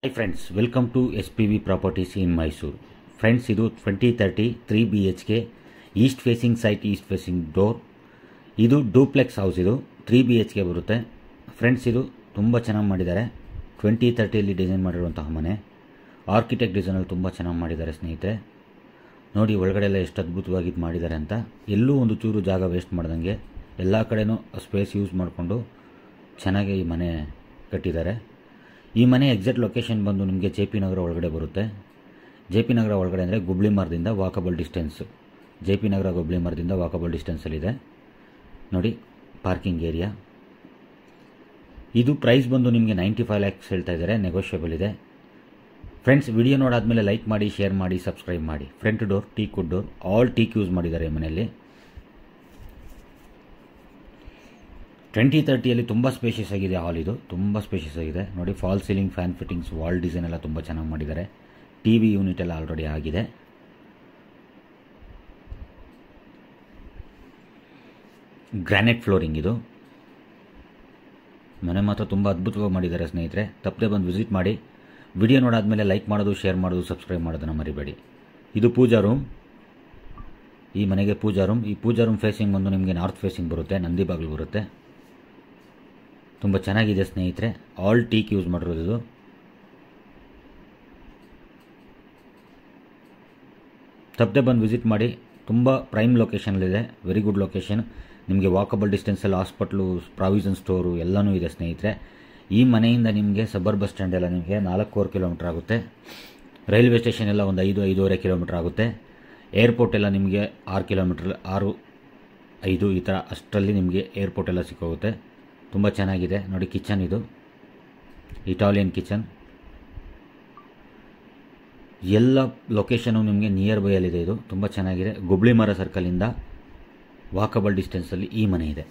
Hi friends, welcome to SPV Properties in Mysore. Friends, ಇದು 2030 3 BHK East facing site, East facing door. ಇದು duplex house, ಇದು 3 BHK ಬರುತ್ತೆ. Friends, ಇದು ತುಂಬ ಚೆನ್ನಾಗಿ ಮಾಡಿದ್ದಾರೆ. 2030ಯಲ್ಲಿ ಡಿಸೈನ್ ಮಾಡಿರುವಂತಹ ಮನೆ. ಆರ್ಕಿಟೆಕ್ಟ್ ಡಿಸೈನಲ್ಲಿ ತುಂಬ ಚೆನ್ನಾಗಿ ಮಾಡಿದ್ದಾರೆ ಸ್ನೇಹಿತರೆ. ನೋಡಿ ಒಳಗಡೆ ಎಲ್ಲ ಎಷ್ಟು ಅದ್ಭುತವಾಗಿ ಇದು ಮಾಡಿದ್ದಾರೆ ಅಂತ. ಎಲ್ಲೂ ಒಂದು ಚೂರು ಜಾಗ ವೇಸ್ಟ್ ಮಾಡ್ದಂಗೆ ಎಲ್ಲ ಕಡೆನೂ ಸ್ಪೇಸ್ ಯೂಸ್ ಮಾಡಿಕೊಂಡು ಚೆನ್ನಾಗಿ ಈ ಮನೆ ಕಟ್ಟಿದ್ದಾರೆ. ಈ ಮನೆ ಎಕ್ಸಾಕ್ಟ್ ಲೊಕೇಶನ್ ಬಂದು ನಿಮಗೆ JP ನಗರ ಒಳಗಡೆ ಬರುತ್ತೆ. JP ನಗರ ಒಳಗಡೆ ಅಂದರೆ ಗುಬ್ಳಿ ಮರದಿಂದ ವಾಕಬಲ್ ಡಿಸ್ಟೆನ್ಸು. JP ನಗರ ಗುಬ್ಳಿ ಮರದಿಂದ ವಾಕಬಲ್ ಡಿಸ್ಟೆನ್ಸಲ್ಲಿದೆ. ನೋಡಿ ಪಾರ್ಕಿಂಗ್ ಏರಿಯಾ. ಇದು ಪ್ರೈಸ್ ಬಂದು ನಿಮಗೆ 95 lakhs ಹೇಳ್ತಾ ಇದ್ದಾರೆ, ನೆಗೋಷಿಯಬಲ್ ಇದೆ. ಫ್ರೆಂಡ್ಸ್, ವಿಡಿಯೋ ನೋಡಾದ್ಮೇಲೆ ಲೈಕ್ ಮಾಡಿ, ಶೇರ್ ಮಾಡಿ, ಸಬ್ಸ್ಕ್ರೈಬ್ ಮಾಡಿ. Front door teak door, all teak use ಮಾಡಿದ್ದಾರೆ ಈ ಮನೆಯಲ್ಲಿ. 2030ಯಲ್ಲಿ ತುಂಬ ಸ್ಪೇಷಿಯಸ್ ಆಗಿದೆ ಹಾಲ್. ಇದು ತುಂಬ ಸ್ಪೇಷಿಯಸ್ ಆಗಿದೆ. ನೋಡಿ fall ceiling, fan fittings, wall design ಎಲ್ಲ ತುಂಬ ಚೆನ್ನಾಗಿ ಮಾಡಿದ್ದಾರೆ. TV ಯೂನಿಟ್ ಎಲ್ಲ ಆಲ್ರೆಡಿ ಆಗಿದೆ. Granite flooring. ಇದು ಮನೆ ಮಾತ್ರ ತುಂಬ ಅದ್ಭುತವಾಗಿ ಮಾಡಿದ್ದಾರೆ ಸ್ನೇಹಿತರೆ. ತಪ್ಪದೆ ಬಂದು ವಿಸಿಟ್ ಮಾಡಿ. ವಿಡಿಯೋ ನೋಡಾದ್ಮೇಲೆ ಲೈಕ್ ಮಾಡೋದು, ಶೇರ್ ಮಾಡೋದು, ಸಬ್ಸ್ಕ್ರೈಬ್ ಮಾಡೋದನ್ನು ಮರಿಬೇಡಿ. ಇದು ಪೂಜಾ ರೂಮ್. ಈ ಮನೆಗೆ ಪೂಜಾ ರೂಮ್. ಈ ಪೂಜಾ ರೂಮ್ ಫೇಸಿಂಗ್ ಬಂದು ನಿಮಗೆ ನಾರ್ತ್ ಫೇಸಿಂಗ್ ಬರುತ್ತೆ, ನಂದಿ ಬಾಗಿಲು ಬರುತ್ತೆ. ತುಂಬ ಚೆನ್ನಾಗಿದೆ ಸ್ನೇಹಿತರೆ. ಆಲ್ ಟೀಕ್ ಯೂಸ್ ಮಾಡಿರೋದು ಇದು. ತಪ್ಪದೆ ಬಂದು ವಿಸಿಟ್ ಮಾಡಿ. ತುಂಬ ಪ್ರೈಮ್ ಲೊಕೇಶನಲ್ಲಿದೆ, ವೆರಿ ಗುಡ್ ಲೊಕೇಶನ್. ನಿಮಗೆ ವಾಕಬಲ್ ಡಿಸ್ಟೆನ್ಸಲ್ಲಿ ಹಾಸ್ಪಿಟ್ಲು, ಪ್ರಾವಿಷನ್ ಸ್ಟೋರು ಎಲ್ಲನೂ ಇದೆ ಸ್ನೇಹಿತರೆ. ಈ ಮನೆಯಿಂದ ನಿಮಗೆ ಸಬರ್ ಬಸ್ ಸ್ಟ್ಯಾಂಡ್ ಎಲ್ಲ ನಿಮಗೆ 4.25 ಕಿಲೋಮೀಟರ್ ಆಗುತ್ತೆ. ರೈಲ್ವೆ ಸ್ಟೇಷನ್ ಎಲ್ಲ ಒಂದು 5-5.5 ಕಿಲೋಮೀಟರ್ ಆಗುತ್ತೆ. ಏರ್ಪೋರ್ಟ್ ಎಲ್ಲ ನಿಮಗೆ 6 ಕಿಲೋಮೀಟರ್, 6-5 ಈ ಥರ ಅಷ್ಟರಲ್ಲಿ ನಿಮಗೆ ಏರ್ಪೋರ್ಟ್ ಎಲ್ಲ ಸಿಕ್ಕೋಗುತ್ತೆ. ತುಂಬ ಚೆನ್ನಾಗಿದೆ. ನೋಡಿ ಕಿಚನ್, ಇದು ಇಟಾಲಿಯನ್ ಕಿಚನ್. ಎಲ್ಲ ಲೊಕೇಶನು ನಿಮಗೆ ನಿಯರ್ ಬೈಯಲ್ಲಿದೆ. ಇದು ತುಂಬ ಚೆನ್ನಾಗಿದೆ. ಗುಬ್ಳಿ ಮರ ಸರ್ಕಲಿಂದ ವಾಕಬಲ್ ಡಿಸ್ಟೆನ್ಸಲ್ಲಿ ಈ ಮನೆ ಇದೆ.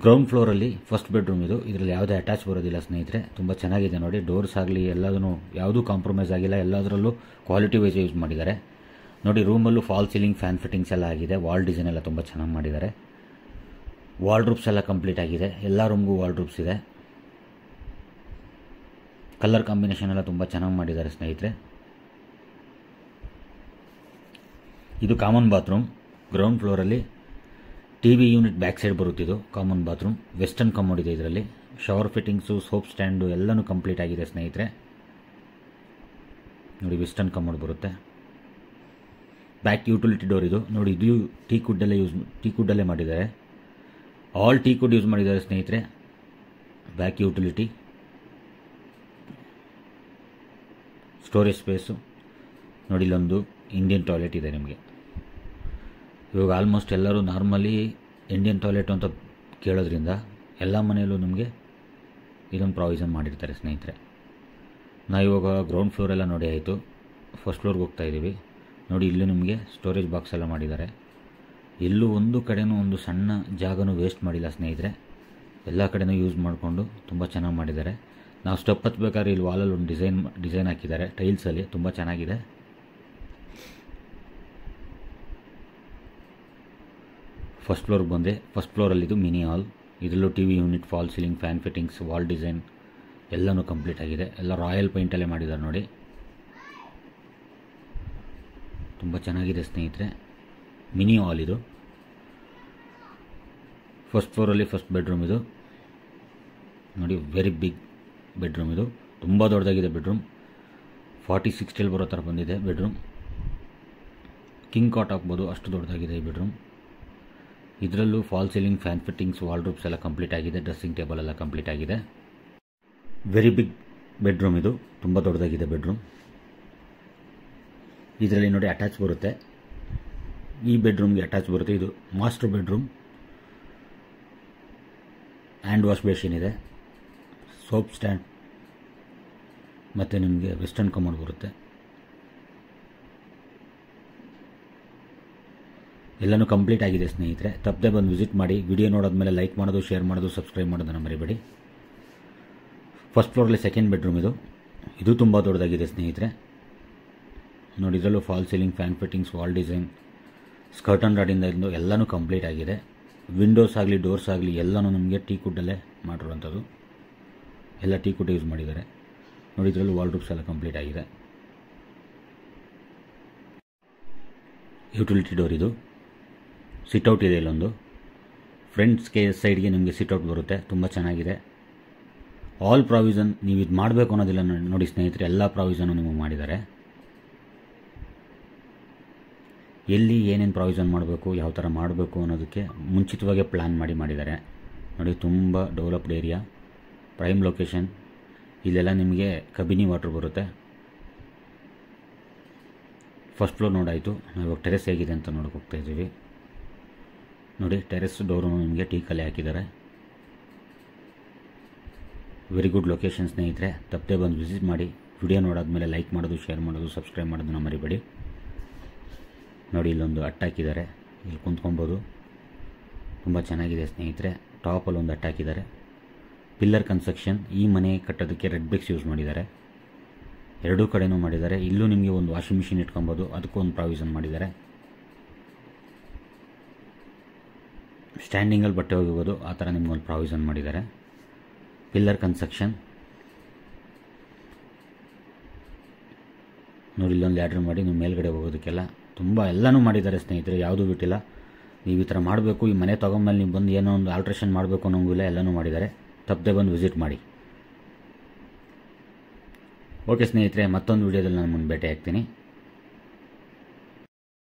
ಗ್ರೌಂಡ್ ಫ್ಲೋರಲ್ಲಿ ಫಸ್ಟ್ ಬೆಡ್ರೂಮ್ ಇದು. ಇದರಲ್ಲಿ ಯಾವುದೇ ಅಟ್ಯಾಚ್ ಬರೋದಿಲ್ಲ ಸ್ನೇಹಿತರೆ. ತುಂಬ ಚೆನ್ನಾಗಿದೆ. ನೋಡಿ ಡೋರ್ಸ್ ಆಗಲಿ ಎಲ್ಲದೂ ಯಾವುದೂ ಕಾಂಪ್ರಮೈಸ್ ಆಗಿಲ್ಲ. ಎಲ್ಲದರಲ್ಲೂ ಕ್ವಾಲಿಟಿ ವೈಸ್ ಯೂಸ್ ಮಾಡಿದ್ದಾರೆ. ನೋಡಿ ರೂಮಲ್ಲೂ ಫಾಲ್ ಸೀಲಿಂಗ್, ಫ್ಯಾನ್ ಫಿಟ್ಟಿಂಗ್ಸ್ ಎಲ್ಲ ಆಗಿದೆ. ವಾಲ್ ಡಿಸೈನ್ ಎಲ್ಲ ತುಂಬ ಚೆನ್ನಾಗಿ ಮಾಡಿದ್ದಾರೆ. ವಾರ್ಡ್ರೂಬ್ಸ್ ಎಲ್ಲ ಕಂಪ್ಲೀಟ್ ಆಗಿದೆ. ಎಲ್ಲ ರೂಮ್ಗೂ ವಾರ್ಡ್ರೂಬ್ಸ್ ಇದೆ. ಕಲರ್ ಕಾಂಬಿನೇಷನ್ ಎಲ್ಲ ತುಂಬ ಚೆನ್ನಾಗಿ ಮಾಡಿದ್ದಾರೆ ಸ್ನೇಹಿತರೆ. ಇದು ಕಾಮನ್ ಬಾತ್ರೂಮ್. ಗ್ರೌಂಡ್ ಫ್ಲೋರಲ್ಲಿ TV ಯೂನಿಟ್ ಬ್ಯಾಕ್ ಸೈಡ್ ಬರುತ್ತಿದ್ದು ಕಾಮನ್ ಬಾತ್ರೂಮ್. ವೆಸ್ಟರ್ನ್ ಕಮೋಡ್ ಇದೆ ಇದರಲ್ಲಿ. ಶವರ್ ಫಿಟ್ಟಿಂಗ್ಸು, ಸೋಪ್ ಸ್ಟ್ಯಾಂಡು ಎಲ್ಲನೂ ಕಂಪ್ಲೀಟ್ ಆಗಿದೆ ಸ್ನೇಹಿತರೆ. ನೋಡಿ ವೆಸ್ಟರ್ನ್ ಕಮೋಡ್ ಬರುತ್ತೆ. ಬ್ಯಾಕ್ ಯೂಟಿಲಿಟಿ ಡೋರ್ ಇದು. ನೋಡಿ ಇದು ಟೀಕುಡ್ಡಲ್ಲೇ ಮಾಡಿದ್ದಾರೆ. ಆಲ್ ಟೀಕುಡ್ ಯೂಸ್ ಮಾಡಿದ್ದಾರೆ ಸ್ನೇಹಿತರೆ. Back utility, storage space. ನೋಡಿ ಇಲ್ಲೊಂದು ಇಂಡಿಯನ್ ಟಾಯ್ಲೆಟ್ ಇದೆ ನಿಮಗೆ. ಇವಾಗ ಆಲ್ಮೋಸ್ಟ್ ಎಲ್ಲರೂ ನಾರ್ಮಲಿ ಇಂಡಿಯನ್ ಟಾಯ್ಲೆಟ್ ಅಂತ ಕೇಳೋದ್ರಿಂದ ಎಲ್ಲ ಮನೆಯಲ್ಲೂ ನಿಮಗೆ ಇದೊಂದು ಪ್ರಾವಿಷನ್ ಮಾಡಿರ್ತಾರೆ ಸ್ನೇಹಿತರೆ. ಇವಾಗ ಗ್ರೌಂಡ್ ಫ್ಲೋರೆಲ್ಲ ನೋಡಿ ಆಯಿತು. ಫಸ್ಟ್ ಫ್ಲೋರ್ಗೆ ಹೋಗ್ತಾ ಇದ್ದೀವಿ. ನೋಡಿ ಇಲ್ಲಿ ನಿಮಗೆ ಸ್ಟೋರೇಜ್ ಬಾಕ್ಸ್ ಎಲ್ಲ ಮಾಡಿದ್ದಾರೆ. ಎಲ್ಲೂ ಒಂದು ಕಡೆನೂ ಒಂದು ಸಣ್ಣ ಜಾಗನೂ ವೇಸ್ಟ್ ಮಾಡಿಲ್ಲ ಸ್ನೇಹಿತರೆ. ಎಲ್ಲ ಕಡೆನೂ ಯೂಸ್ ಮಾಡಿಕೊಂಡು ತುಂಬ ಚೆನ್ನಾಗಿ ಮಾಡಿದ್ದಾರೆ. ನಾವು ಸ್ಟೆಪ್ ಹತ್ಬೇಕಾದ್ರೆ ಇಲ್ಲಿ ವಾಲಲ್ಲಿ ಒಂದು ಡಿಸೈನ್ ಹಾಕಿದ್ದಾರೆ ಟೈಲ್ಸಲ್ಲಿ. ತುಂಬ ಚೆನ್ನಾಗಿದೆ. ಫಸ್ಟ್ ಫ್ಲೋರ್ಗೆ ಬಂದೆ. ಫಸ್ಟ್ ಫ್ಲೋರಲ್ಲಿದ್ದು ಮಿನಿ ಹಾಲ್. ಇದರಲ್ಲೂ TV unit, fall ceiling, fan fittings, wall design ಎಲ್ಲನೂ ಕಂಪ್ಲೀಟ್ ಆಗಿದೆ. ಎಲ್ಲ ರಾಯಲ್ ಪೇಂಟಲ್ಲೇ ಮಾಡಿದ್ದಾರೆ ನೋಡಿ. ತುಂಬ ಚೆನ್ನಾಗಿದೆ ಸ್ನೇಹಿತರೆ. ಮಿನಿ ಹಾಲ್ ಇದು. ಫಸ್ಟ್ ಫ್ಲೋರಲ್ಲಿ ಫಸ್ಟ್ ಬೆಡ್ರೂಮ್ ಇದು. ನೋಡಿ ವೆರಿ ಬಿಗ್ ಬೆಡ್ರೂಮ್ ಇದು. ತುಂಬ ದೊಡ್ಡದಾಗಿದೆ ಬೆಡ್ರೂಮ್. 40-60 ಬರೋ ಥರ ಬಂದಿದೆ ಬೆಡ್ರೂಮ್. ಕಿಂಗ್ ಕಾಟ್ ಹಾಕ್ಬೋದು, ಅಷ್ಟು ದೊಡ್ಡದಾಗಿದೆ ಈ ಬೆಡ್ರೂಮ್. ಇದರಲ್ಲೂ fall ceiling, fan fittings, wardrobes ಎಲ್ಲ ಕಂಪ್ಲೀಟ್ ಆಗಿದೆ. ಡ್ರೆಸ್ಸಿಂಗ್ ಟೇಬಲ್ ಎಲ್ಲ ಕಂಪ್ಲೀಟ್ ಆಗಿದೆ. ವೆರಿ ಬಿಗ್ ಬೆಡ್ರೂಮ್ ಇದು. ತುಂಬ ದೊಡ್ಡದಾಗಿದೆ ಬೆಡ್ರೂಮ್. ಇದರಲ್ಲಿ ನೋಡಿ ಅಟ್ಯಾಚ್ ಬರುತ್ತೆ. ಈ ಬೆಡ್ರೂಮ್ಗೆ ಅಟ್ಯಾಚ್ ಬರುತ್ತೆ. ಇದು master bedroom. Hand wash basin ಇದೆ, ಸೋಪ್ ಸ್ಟ್ಯಾಂಡ್ ಮತ್ತು ನಿಮಗೆ ವೆಸ್ಟರ್ನ್ ಕಮೋಡ್ ಬರುತ್ತೆ. ಎಲ್ಲನೂ ಕಂಪ್ಲೀಟ್ ಆಗಿದೆ ಸ್ನೇಹಿತರೆ. ತಪ್ಪದೆ ಬಂದು ವಿಸಿಟ್ ಮಾಡಿ. ವಿಡಿಯೋ ನೋಡಾದ್ಮೇಲೆ ಲೈಕ್ ಮಾಡೋದು, ಶೇರ್ ಮಾಡೋದು, ಸಬ್ಸ್ಕ್ರೈಬ್ ಮಾಡೋದನ್ನು ಮರಿಬೇಡಿ. ಫಸ್ಟ್ ಫ್ಲೋರಲ್ಲಿ ಸೆಕೆಂಡ್ ಬೆಡ್ರೂಮ್ ಇದು. ಇದು ತುಂಬ ದೊಡ್ಡದಾಗಿದೆ ಸ್ನೇಹಿತರೆ. ನೋಡಿ, ಇದರಲ್ಲೂ fall ceiling, fan fittings, wall design, curtain ರಾಡಿಂದ ಇದ್ದು ಎಲ್ಲನೂ ಕಂಪ್ಲೀಟ್ ಆಗಿದೆ. ವಿಂಡೋಸ್ ಆಗಲಿ ಡೋರ್ಸ್ ಆಗಲಿ ಎಲ್ಲನೂ ನಿಮಗೆ ಟೀಕುಡ್ಡಲ್ಲೇ ಮಾಡಿರುವಂಥದ್ದು. ಎಲ್ಲ ಟೀಕುಡ್ ಯೂಸ್ ಮಾಡಿದ್ದಾರೆ. ನೋಡಿ, ಇದರಲ್ಲೂ ವಾಲ್ ರೂಪ್ಸ್ ಎಲ್ಲ ಕಂಪ್ಲೀಟ್ ಆಗಿದೆ. ಯುಟಿಲಿಟಿ ಡೋರ್ ಇದು. ಸಿಟ್ಔಟ್ ಇದೆ ಇಲ್ಲೊಂದು. ಫ್ರಂಟ್ಸ್ಗೆ ಸೈಡ್ಗೆ ನಿಮಗೆ ಸಿಟ್ಔಟ್ ಬರುತ್ತೆ. ತುಂಬ ಚೆನ್ನಾಗಿದೆ. ಆಲ್ ಪ್ರಾವಿಷನ್, ನೀವು ಇದು ಮಾಡಬೇಕು ಅನ್ನೋದಿಲ್ಲ ನೋಡಿ ಸ್ನೇಹಿತರೆ, ಎಲ್ಲ ಪ್ರಾವಿಷನು ನಿಮಗೆ ಮಾಡಿದ್ದಾರೆ. ಎಲ್ಲಿ ಏನೇನು ಪ್ರಾವಿಷನ್ ಮಾಡಬೇಕು, ಯಾವ ಥರ ಮಾಡಬೇಕು ಅನ್ನೋದಕ್ಕೆ ಮುಂಚಿತವಾಗಿ ಪ್ಲ್ಯಾನ್ ಮಾಡಿದ್ದಾರೆ. ನೋಡಿ, ತುಂಬ ಡೆವಲಪ್ಡ್ ಏರಿಯಾ, ಪ್ರೈಮ್ ಲೊಕೇಶನ್. ಇಲ್ಲೆಲ್ಲ ನಿಮಗೆ ಕಬಿನಿ ವಾಟರ್ ಬರುತ್ತೆ. ಫಸ್ಟ್ ಫ್ಲೋರ್ ನೋಡಾಯಿತು. ನಾವು ಇವಾಗ ಟೆರೆಸ್ ಹೇಗಿದೆ ಅಂತ ನೋಡೋಕೆ ಹೋಗ್ತಾ ಇದ್ದೀವಿ. ನೋಡಿ, ಟೆರೆಸ್ ಡೋರು ನಿಮಗೆ ಟೀಕಲ್ಲೇ ಹಾಕಿದ್ದಾರೆ. ವೆರಿ ಗುಡ್ ಲೊಕೇಶನ್ ಸ್ನೇಹಿತರೆ. ತಪ್ಪದೆ ಬಂದು ವಿಸಿಟ್ ಮಾಡಿ. ವಿಡಿಯೋ ನೋಡಾದ್ಮೇಲೆ ಲೈಕ್ ಮಾಡೋದು, ಶೇರ್ ಮಾಡೋದು, ಸಬ್ಸ್ಕ್ರೈಬ್ ಮಾಡೋದನ್ನ ಮರಿಬೇಡಿ. ನೋಡಿ, ಇಲ್ಲೊಂದು ಅಟ್ಟ ಹಾಕಿದ್ದಾರೆ. ಇಲ್ಲಿ ಕುಂತ್ಕೊಬೋದು. ತುಂಬ ಚೆನ್ನಾಗಿದೆ ಸ್ನೇಹಿತರೆ. ಟಾಪಲ್ಲಿ ಒಂದು ಅಟ್ಟ ಹಾಕಿದ್ದಾರೆ. Pillar construction. ಈ ಮನೆ ಕಟ್ಟೋದಕ್ಕೆ ರೆಡ್ ಬ್ರಿಕ್ಸ್ ಯೂಸ್ ಮಾಡಿದ್ದಾರೆ. ಎರಡೂ ಕಡೆನೂ ಮಾಡಿದ್ದಾರೆ. ಇಲ್ಲೂ ನಿಮಗೆ ಒಂದು ವಾಷಿಂಗ್ ಮಿಷಿನ್ ಇಟ್ಕೊಬೋದು, ಅದಕ್ಕೂ ಒಂದು ಪ್ರಾವಿಷನ್ ಮಾಡಿದ್ದಾರೆ. ಸ್ಟ್ಯಾಂಡಿಂಗಲ್ಲಿ ಬಟ್ಟೆ ಒಗಿಬೋದು, ಆ ಥರ ನಿಮ್ಗೊಂದು ಪ್ರಾವಿಷನ್ ಮಾಡಿದ್ದಾರೆ. Pillar construction. ನೋಡಿ, ಇಲ್ಲೊಂದು ಲ್ಯಾಡ್ರ್ ಮಾಡಿ ನೀವು ಮೇಲ್ಗಡೆ ಹೋಗೋದಕ್ಕೆಲ್ಲ ತುಂಬ ಎಲ್ಲನೂ ಮಾಡಿದ್ದಾರೆ ಸ್ನೇಹಿತರೆ. ಯಾವುದೂ ಬಿಟ್ಟಿಲ್ಲ. ನೀವು ಈ ಥರ ಮಾಡಬೇಕು, ಈ ಮನೆ ತೊಗೊಂಡ್ಮೇಲೆ ನೀವು ಬಂದು ಏನೋ ಒಂದು ಆಲ್ಟ್ರೇಷನ್ ಮಾಡಬೇಕು ಅನ್ನೋಂಗಿಲ್ಲ, ಎಲ್ಲನೂ ಮಾಡಿದ್ದಾರೆ. ತಪ್ಪದೆ ಬಂದು ವಿಸಿಟ್ ಮಾಡಿ. ಓಕೆ ಸ್ನೇಹಿತರೆ, ಮತ್ತೊಂದು ವಿಡಿಯೋದಲ್ಲಿ ನಾನು ಮುಂದೆ ಭೇಟಿ ಆಗ್ತೀನಿ.